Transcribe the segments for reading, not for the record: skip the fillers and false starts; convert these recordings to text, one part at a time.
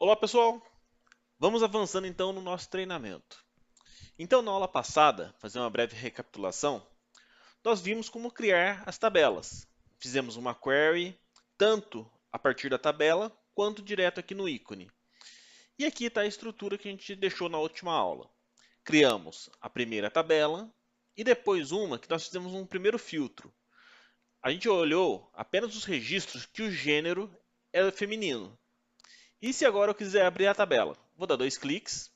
Olá pessoal, vamos avançando então no nosso treinamento. Então na aula passada, fazer uma breve recapitulação, nós vimos como criar as tabelas. Fizemos uma query tanto a partir da tabela quanto direto aqui no ícone. E aqui está a estrutura que a gente deixou na última aula. Criamos a primeira tabela e depois uma que nós fizemos um primeiro filtro. A gente olhou apenas os registros que o gênero é feminino. E se agora eu quiser abrir a tabela? Vou dar 2 cliques.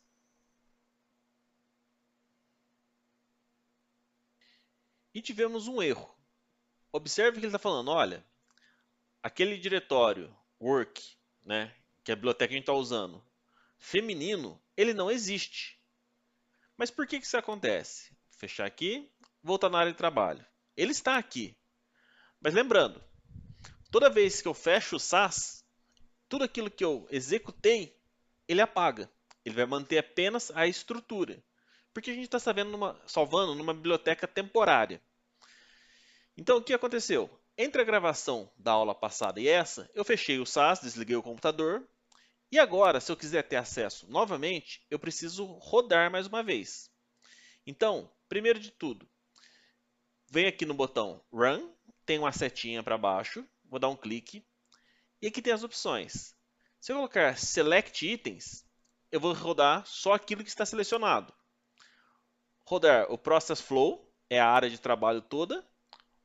E tivemos um erro. Observe que ele está falando, olha, aquele diretório work, né, que é a biblioteca que a gente está usando, feminino, ele não existe. Mas por que isso acontece? Vou fechar aqui, voltar na área de trabalho. Ele está aqui. Mas lembrando, toda vez que eu fecho o SAS, tudo aquilo que eu executei, ele apaga. Ele vai manter apenas a estrutura. Porque a gente está salvando numa biblioteca temporária. Então, o que aconteceu? Entre a gravação da aula passada e essa, eu fechei o SAS, desliguei o computador. E agora, se eu quiser ter acesso novamente, eu preciso rodar mais uma vez. Então, primeiro de tudo, venho aqui no botão Run, tem uma setinha para baixo, vou dar um clique. E aqui tem as opções. Se eu colocar Select Itens, eu vou rodar só aquilo que está selecionado. Rodar o Process Flow, é a área de trabalho toda,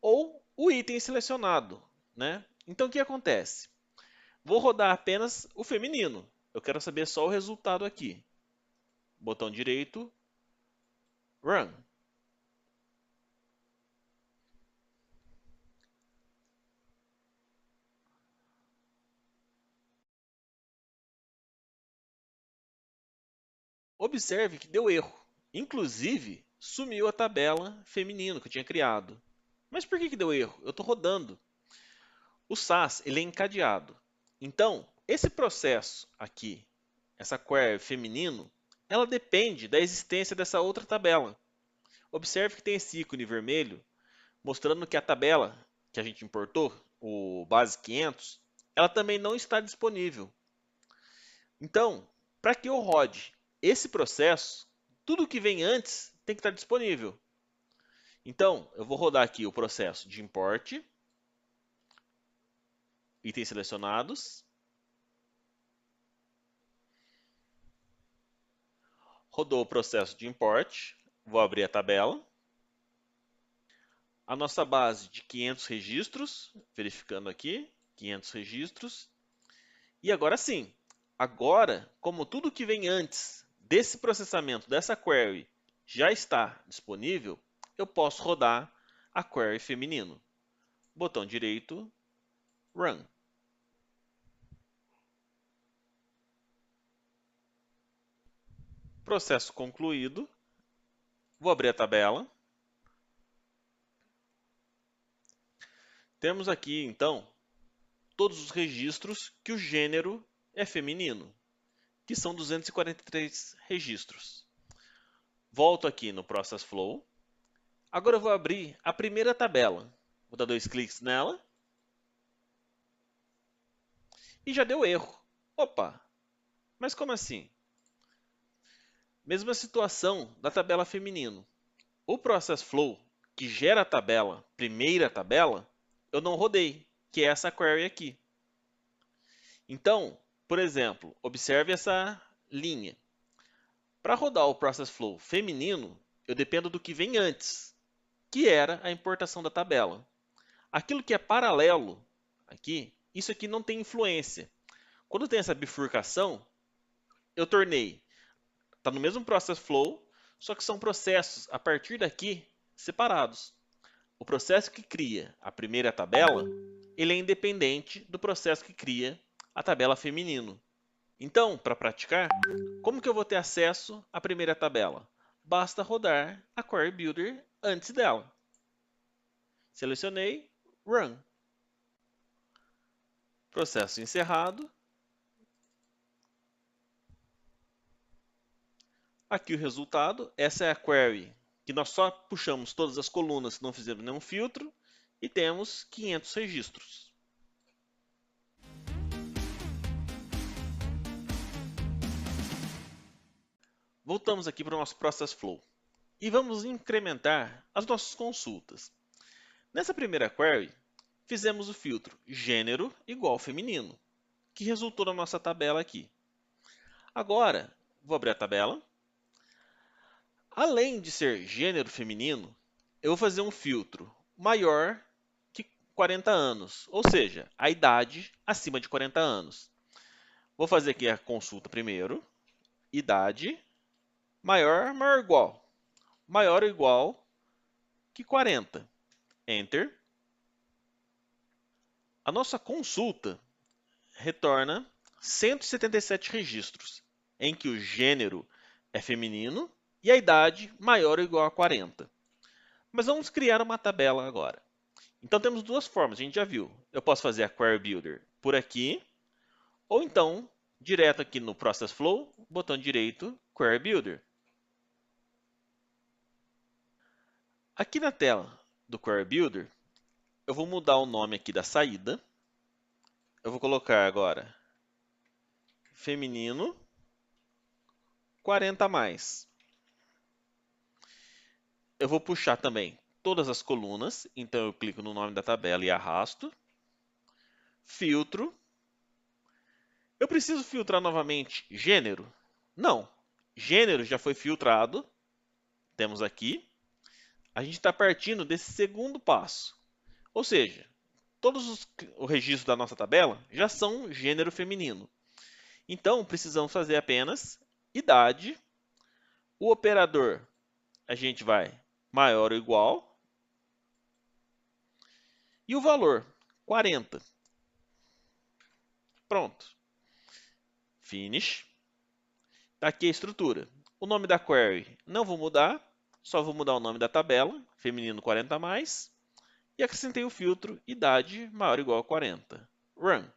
ou o item selecionado, né? Então o que acontece? Vou rodar apenas o feminino. Eu quero saber só o resultado aqui. Botão direito, Run. Observe que deu erro. Inclusive, sumiu a tabela feminino que eu tinha criado. Mas por que deu erro? Eu estou rodando. O SAS ele é encadeado. Então, esse processo aqui, essa query feminino, ela depende da existência dessa outra tabela. Observe que tem esse ícone vermelho mostrando que a tabela que a gente importou, o base 500, ela também não está disponível. Então, para que eu rode esse processo, tudo que vem antes tem que estar disponível. Então, eu vou rodar aqui o processo de import, itens selecionados, rodou o processo de import, vou abrir a tabela, a nossa base de 500 registros, verificando aqui, 500 registros, e agora sim, agora, como tudo que vem antes desse processamento, dessa query, já está disponível, eu posso rodar a query feminino. Botão direito, Run. Processo concluído. Vou abrir a tabela. Temos aqui, então, todos os registros que o gênero é feminino, que são 243 registros. Volto aqui no Process Flow. Agora eu vou abrir a primeira tabela. Vou dar 2 cliques nela. E já deu erro. Opa, mas como assim? Mesma situação da tabela feminino. O Process Flow, que gera a tabela, primeira tabela, eu não rodei, que é essa query aqui. Então, por exemplo, observe essa linha. Para rodar o Process Flow feminino, eu dependo do que vem antes, que era a importação da tabela. Aquilo que é paralelo aqui, isso aqui não tem influência. Quando tem essa bifurcação, eu tornei, está no mesmo Process Flow, só que são processos a partir daqui separados. O processo que cria a primeira tabela, ele é independente do processo que cria a tabela feminino. Então, para praticar, como que eu vou ter acesso à primeira tabela? Basta rodar a Query Builder antes dela. Selecionei Run. Processo encerrado. Aqui o resultado. Essa é a query que nós só puxamos todas as colunas, não fizemos nenhum filtro. E temos 500 registros. voltamos aqui para o nosso Process Flow e vamos incrementar as nossas consultas. Nessa primeira query, fizemos o filtro gênero igual feminino, que resultou na nossa tabela aqui. Agora, vou abrir a tabela. Além de ser gênero feminino, eu vou fazer um filtro maior que 40 anos, ou seja, a idade acima de 40 anos. Vou fazer aqui a consulta primeiro, idade, maior ou igual. Maior ou igual que 40. Enter. A nossa consulta retorna 177 registros, em que o gênero é feminino e a idade maior ou igual a 40. Mas vamos criar uma tabela agora. Então temos duas formas, a gente já viu. Eu posso fazer a Query Builder por aqui, ou então, direto aqui no Process Flow, botão direito, Query Builder. Aqui na tela do Query Builder, eu vou mudar o nome aqui da saída. Eu vou colocar agora feminino 40 a mais. Eu vou puxar também todas as colunas, então eu clico no nome da tabela e arrasto. Filtro. Eu preciso filtrar novamente gênero? Não. Gênero já foi filtrado. Temos aqui. A gente está partindo desse segundo passo. Ou seja, todos os registros da nossa tabela já são gênero feminino. Então, precisamos fazer apenas idade. O operador, a gente vai maior ou igual. E o valor, 40. Pronto. Finish. Está aqui a estrutura. O nome da query não vou mudar, só vou mudar o nome da tabela, feminino 40 a mais, e acrescentei o filtro idade maior ou igual a 40. Run.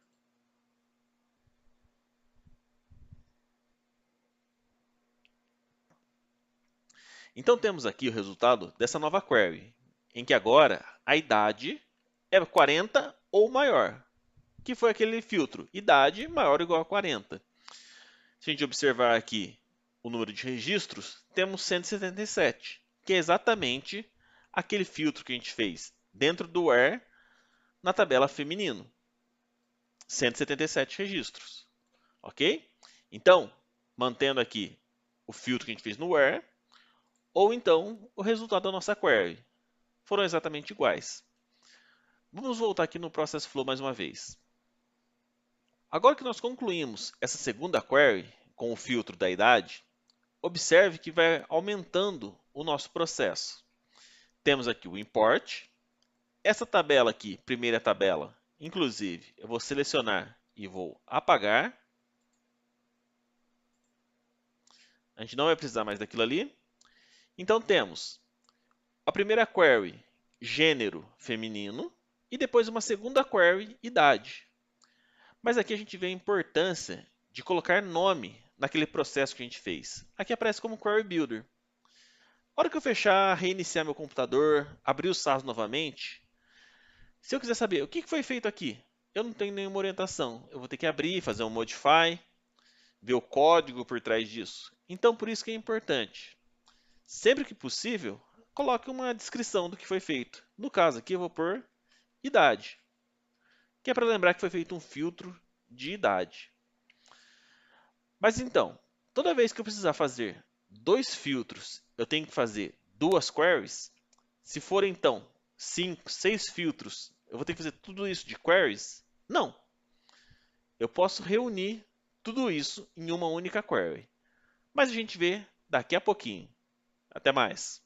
Então temos aqui o resultado dessa nova query, em que agora a idade é 40 ou maior, que foi aquele filtro, idade maior ou igual a 40. Se a gente observar aqui o número de registros, temos 177, que é exatamente aquele filtro que a gente fez dentro do where na tabela feminino. 177 registros, ok? Então, mantendo aqui o filtro que a gente fez no where, ou então o resultado da nossa query. Foram exatamente iguais. Vamos voltar aqui no Process Flow mais uma vez. Agora que nós concluímos essa segunda query com o filtro da idade, observe que vai aumentando o nosso processo. Temos aqui o import. Essa tabela aqui, primeira tabela, inclusive, eu vou selecionar e vou apagar. A gente não vai precisar mais daquilo ali. Então temos a primeira query, gênero feminino, e depois uma segunda query, idade. Mas aqui a gente vê a importância de colocar nome naquele processo que a gente fez. Aqui aparece como Query Builder. Na hora que eu fechar, reiniciar meu computador, abrir o SAS novamente, se eu quiser saber o que foi feito aqui, eu não tenho nenhuma orientação. Eu vou ter que abrir, fazer um Modify, ver o código por trás disso. Então, por isso que é importante. Sempre que possível, coloque uma descrição do que foi feito. No caso aqui, eu vou pôr idade, que é para lembrar que foi feito um filtro de idade. Mas então, toda vez que eu precisar fazer dois filtros, eu tenho que fazer duas queries. Se for então 5, 6 filtros, eu vou ter que fazer tudo isso de queries? Não. Eu posso reunir tudo isso em uma única query. Mas a gente vê daqui a pouquinho. Até mais.